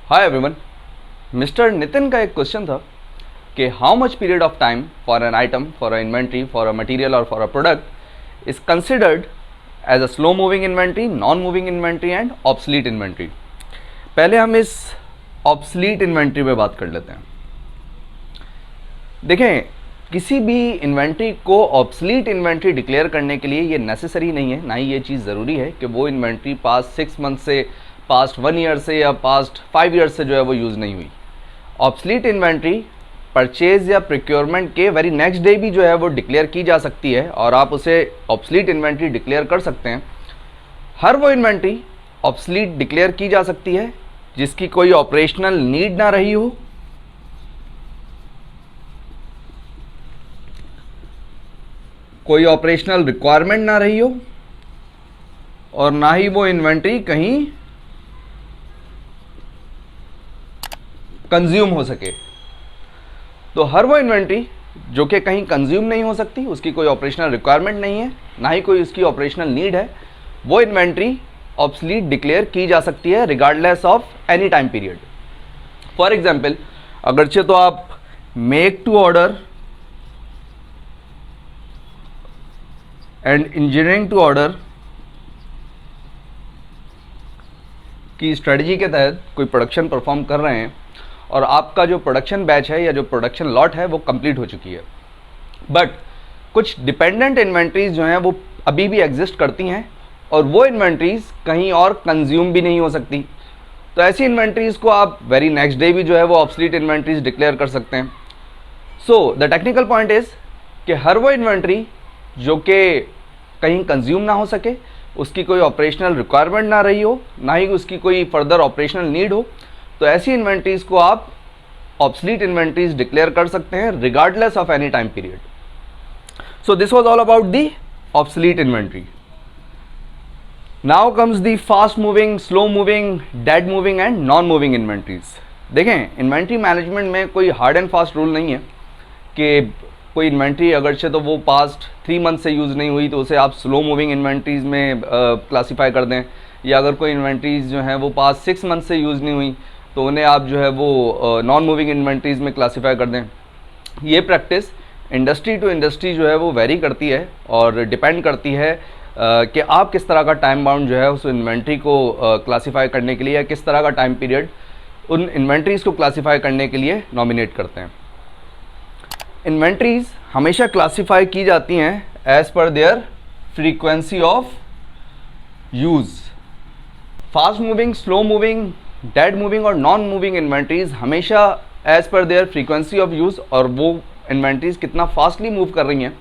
Hi everyone. Mister Nitin का एक question था कि how much period of time for an item, for a inventory, for a material और for a product is considered as a slow moving inventory, non moving inventory and obsolete inventory. पहले हम इस obsolete inventory पे बात कर लेते हैं। देखें, किसी भी इन्वेंट्री को ऑब्सलीट इन्वेंट्री डिक्लेयर करने के लिए ये नेसेसरी नहीं है, ना ही ये चीज़ ज़रूरी है कि वो इन्वेंट्री पास्ट 6 मंथ से, पास्ट 1 ईयर से या पास्ट 5 ईयर से जो है वो यूज़ नहीं हुई। ऑब्सलीट इन्वेंट्री परचेज या प्रोक्योरमेंट के वेरी नेक्स्ट डे भी जो है वो डिक्लेयर की जा सकती है और आप उसे ऑब्सलीट इन्वेंट्री डिक्लेयर कर सकते हैं। हर वो इन्वेंट्री ऑब्सलीट डिक्लेयर की जा सकती है जिसकी कोई ऑपरेशनल नीड ना रही हो, कोई ऑपरेशनल रिक्वायरमेंट ना रही हो और ना ही वो इन्वेंट्री कहीं कंज्यूम हो सके। तो हर वो इन्वेंट्री जो कि कहीं कंज्यूम नहीं हो सकती, उसकी कोई ऑपरेशनल रिक्वायरमेंट नहीं है, ना ही कोई उसकी ऑपरेशनल नीड है, वो इन्वेंट्री ऑब्सलीट डिक्लेयर की जा सकती है regardless of any time period. For example, अगरचे तो आप make to order and engineering to order की स्ट्रेटजी के तहत कोई प्रोडक्शन परफॉर्म कर रहे हैं और आपका जो प्रोडक्शन बैच है या जो प्रोडक्शन लॉट है वो कंप्लीट हो चुकी है, बट कुछ डिपेंडेंट इन्वेंट्रीज जो हैं वो अभी भी एग्जिस्ट करती हैं और वो इन्वेंट्रीज कहीं और कंज्यूम भी नहीं हो सकती। तो ऐसी इन्वेंट्रीज को आप वेरी नेक्स्ट डे भी जो है वो ऑब्सलीट इन्वेंट्रीज डिक्लेयर कर सकते हैं। So the technical point is कि हर वो इन्वेंट्री जो कि कहीं कंज्यूम ना हो सके, उसकी कोई ऑपरेशनल रिक्वायरमेंट ना रही हो, ना ही उसकी कोई फर्दर ऑपरेशनल नीड हो, तो ऐसी इन्वेंट्रीज को आप ऑब्सलीट इन्वेंट्रीज डिक्लेयर कर सकते हैं regardless of any time period. So this was all about the obsolete inventory. Now comes the fast moving, slow moving, dead moving and non moving inventories. देखें, inventory management में कोई hard and fast rule नहीं है कि कोई inventory अगरचे तो वो पास्ट 3 मंथ से यूज़ नहीं हुई तो उसे आप स्लो मूविंग इन्वेंट्रीज में क्लासीफाई कर दें, या अगर कोई इन्वेंट्रीज जो हैं वो पास्ट 6 मंथ से यूज़ नहीं हुई तो उन्हें आप जो है वो नॉन मूविंग इन्वेंट्रीज में क्लासीफाई कर दें। ये प्रैक्टिस इंडस्ट्री टू इंडस्ट्री जो है वो वेरी करती है और डिपेंड करती है कि आप किस तरह का टाइम बाउंड जो है उस इन्वेंट्री को क्लासीफाई करने के लिए या किस तरह का टाइम पीरियड उन इन्वेंट्रीज़ को क्लासीफाई करने के लिए नॉमिनेट करते हैं। इन्वेंट्रीज़ हमेशा क्लासीफाई की जाती हैं as per their frequency of use. Fast moving, slow moving, dead moving और नॉन मूविंग इन्वेंट्रीज़ हमेशा as per their frequency of use और वो इन्वेंट्रीज़ कितना फास्टली मूव कर रही हैं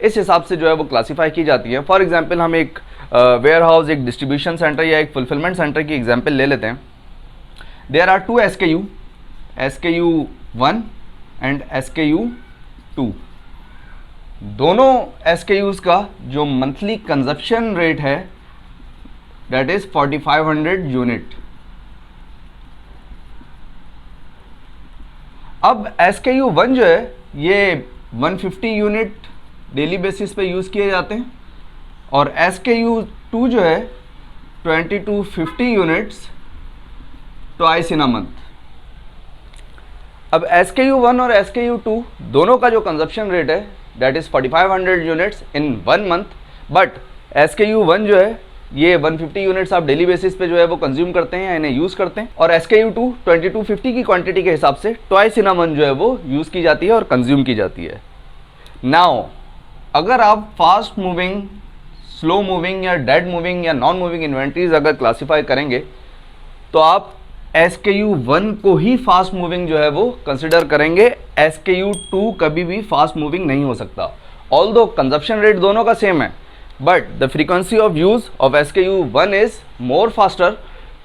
इस हिसाब से जो है वो क्लासीफाई की जाती है। फॉर एग्जांपल, हम एक वेयर हाउस, एक डिस्ट्रीब्यूशन सेंटर या एक फुलफिलमेंट सेंटर की एग्जांपल ले लेते हैं। There are 2 SKU, SKU 1 and SKU 2। दोनों SKUs का जो मंथली कंजप्शन रेट है दैट इज 4500 यूनिट। अब SKU 1 जो है ये 150 यूनिट डेली बेसिस पे यूज़ किए जाते हैं और SKU 2 जो है 2250 units twice in a month. अब SKU 1 और SKU 2 दोनों का जो कंजप्शन रेट है that is 4500 units in 1 month, but SKU 1 जो है ये 150 यूनिट्स आप डेली बेसिस पे जो है वो कंज्यूम करते हैं या इन्हें यूज़ करते हैं, और SKU 2 2250 की क्वांटिटी के हिसाब से ट्वाइस इन अ मंथ जो है वो यूज़ की जाती है और कंज्यूम की जाती है। नाउ अगर आप फास्ट मूविंग, स्लो मूविंग या डेड मूविंग या नॉन मूविंग इन्वेंट्रीज अगर क्लासीफाई करेंगे तो आप SKU 1 को ही फास्ट मूविंग जो है वो कंसिडर करेंगे। SKU 2 कभी भी फास्ट मूविंग नहीं हो सकता। ऑल्दो कंजप्शन रेट दोनों का सेम है, but the frequency of use of SKU 1 is more faster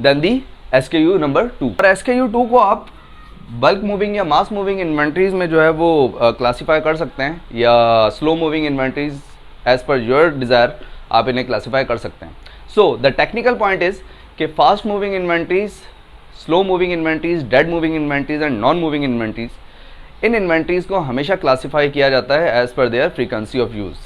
than the SKU number 2। और SKU 2 को आप बल्क मूविंग या मास मूविंग इन्वेंट्रीज में जो है वो क्लासीफाई कर सकते हैं, या slow moving inventories as per your desire आप इन्हें क्लासीफाई कर सकते हैं। So the technical point is कि fast moving inventories, slow moving inventories, dead moving inventories and non moving inventories, इन इन्वेंट्रीज को हमेशा क्लासीफाई किया जाता है as per their frequency of use.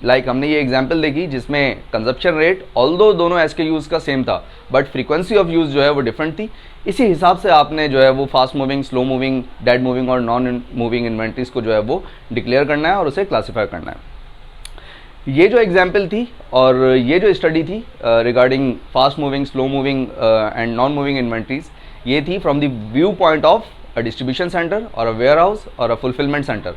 Like हमने ये एग्जांपल देखी जिसमें कंजप्शन रेट ऑल्दो दोनों SKUs का सेम था बट फ्रीक्वेंसी ऑफ यूज़ जो है वो डिफरेंट थी। इसी हिसाब से आपने जो है वो fast moving, slow moving, dead moving और नॉन मूविंग इन्वेंट्रीज को जो है वो डिक्लेयर करना है और उसे क्लासीफाई करना है। ये जो एग्जाम्पल थी और ये जो स्टडी थी regarding fast moving, slow moving and non moving inventories, ये थी from the view point of a distribution centre और अ वेयर हाउस और अ फुलफिलमेंट सेंटर।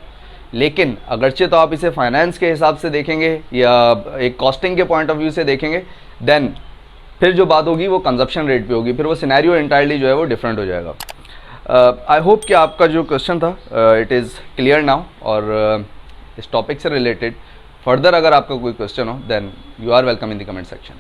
लेकिन अगरचे तो आप इसे फाइनेंस के हिसाब से देखेंगे या एक कॉस्टिंग के पॉइंट ऑफ व्यू से देखेंगे, देन फिर जो बात होगी वो कंजप्शन रेट पे होगी, फिर वो सिनेरियो इंटायरली जो है वो डिफरेंट हो जाएगा। आई होप कि आपका जो क्वेश्चन था इट इज़ क्लियर नाउ। और इस टॉपिक से रिलेटेड फर्दर अगर आपका कोई क्वेश्चन हो then you are welcome in the comment section.